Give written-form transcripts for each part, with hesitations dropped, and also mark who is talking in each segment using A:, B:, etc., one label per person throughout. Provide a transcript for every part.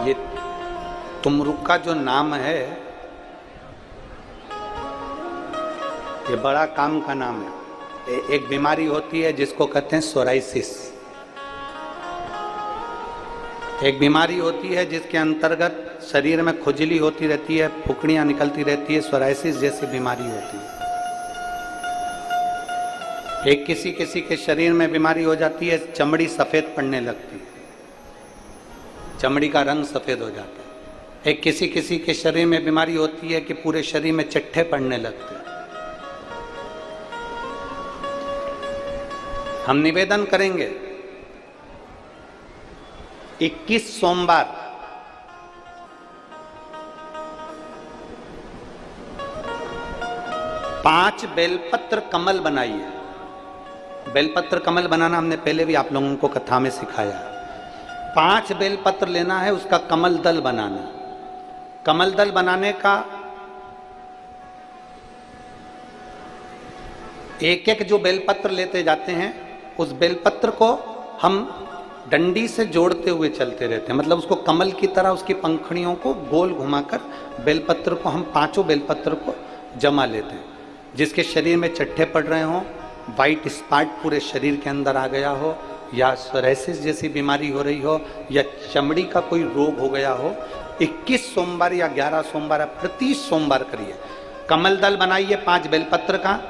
A: ये तुमरुक का जो नाम है ये बड़ा काम का नाम है। एक बीमारी होती है जिसको कहते हैं सोराइसिस। एक बीमारी होती है जिसके अंतर्गत शरीर में खुजली होती रहती है, फुकड़ियां निकलती रहती है, सोराइसिस जैसी बीमारी होती है। एक किसी किसी के शरीर में बीमारी हो जाती है, चमड़ी सफेद पड़ने लगती है, चमड़ी का रंग सफेद हो जाता है। एक किसी किसी के शरीर में बीमारी होती है कि पूरे शरीर में चिट्ठे पड़ने लगते हैं। हम निवेदन करेंगे 21 सोमवार पांच बेलपत्र कमल बनाइए। बेलपत्र कमल बनाना हमने पहले भी आप लोगों को कथा में सिखाया। 5 बेलपत्र लेना है, उसका कमल दल बनाना। कमल दल बनाने का एक एक जो बेलपत्र लेते जाते हैं उस बेलपत्र को हम डंडी से जोड़ते हुए चलते रहते हैं, मतलब उसको कमल की तरह उसकी पंखुड़ियों को गोल घुमाकर बेलपत्र को हम 5 बेलपत्र को जमा लेते हैं। जिसके शरीर में चट्टे पड़ रहे हों, वाइट स्पॉट पूरे शरीर के अंदर आ गया हो, या सोराइसिस जैसी बीमारी हो रही हो, या चमड़ी का कोई रोग हो गया हो, 21 सोमवार या 11 सोमवार प्रति सोमवार करिए। कमल दल बनाइए 5 बेलपत्र का।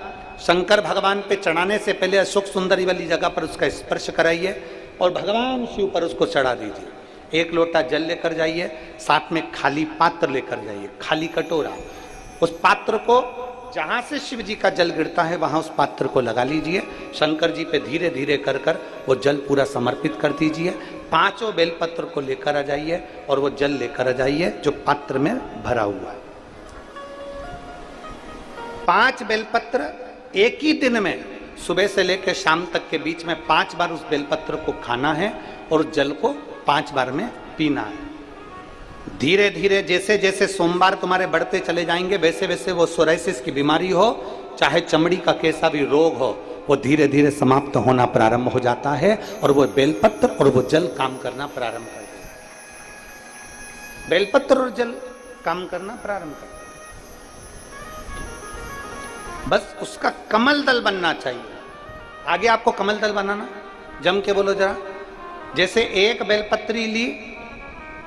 A: शंकर भगवान पे चढ़ाने से पहले अशोक सुंदरी वाली जगह पर उसका स्पर्श कराइए और भगवान शिव पर उसको चढ़ा दीजिए। 1 लोटा जल लेकर जाइए, साथ में खाली पात्र लेकर जाइए, खाली कटोरा। उस पात्र को जहां से शिव जी का जल गिरता है वहां उस पात्र को लगा लीजिए। शंकर जी पे धीरे धीरे कर कर वो जल पूरा समर्पित कर दीजिए। 5 बेलपत्र को लेकर आ जाइए और वो जल लेकर आ जाइए जो पात्र में भरा हुआ है। 5 बेलपत्र एक ही दिन में सुबह से लेकर शाम तक के बीच में 5 बार उस बेलपत्र को खाना है और जल को 5 बार में पीना है। धीरे धीरे जैसे जैसे सोमवार तुम्हारे बढ़ते चले जाएंगे वैसे वैसे वो सोराइसिस की बीमारी हो, चाहे चमड़ी का कैसा भी रोग हो, वो धीरे धीरे समाप्त होना प्रारंभ हो जाता है और वो बेलपत्र और वो जल काम करना प्रारंभ कर देता है। बेलपत्र और जल काम करना प्रारंभ कर, बस उसका कमल दल बनना चाहिए। आगे आपको कमल दल बनाना, जम के बोलो जरा। जैसे एक बेलपत्री ली,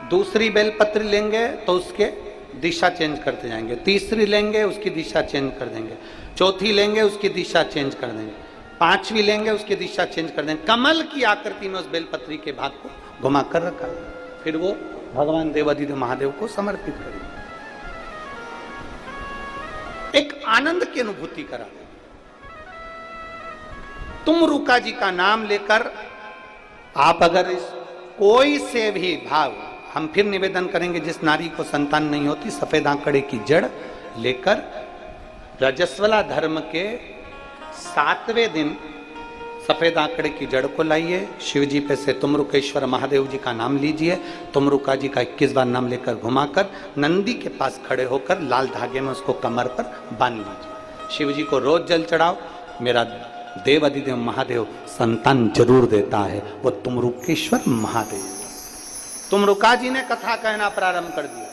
A: दूसरी बेलपत्री लेंगे तो उसके दिशा चेंज करते जाएंगे, तीसरी लेंगे उसकी दिशा चेंज कर देंगे, चौथी लेंगे उसकी दिशा चेंज कर देंगे, 5वीं लेंगे उसकी दिशा चेंज कर देंगे। कमल की आकृति में उस बेलपत्री के भाग को घुमा कर रखा, फिर वो भगवान देवादिदेव महादेव को समर्पित करेंगे। एक आनंद की अनुभूति करा। तुमरुका जी का नाम लेकर आप अगर इस कोई से भी भाव, हम फिर निवेदन करेंगे जिस नारी को संतान नहीं होती सफेद आंकड़े की जड़ लेकर रजस्वला धर्म के 7वें दिन सफेद आंकड़े की जड़ को लाइए। शिव जी पे से तुमरुकेश्वर महादेव जी का नाम लीजिए। तुमरुका जी का 21 बार नाम लेकर घुमाकर नंदी के पास खड़े होकर लाल धागे में उसको कमर पर बांध लीजिए। शिव जी को रोज जल चढ़ाओ। मेरा देव अधिदेव महादेव संतान जरूर देता है, वो तुमरुकेश्वर महादेव। तुमरुका जी ने कथा कहना प्रारंभ कर दिया।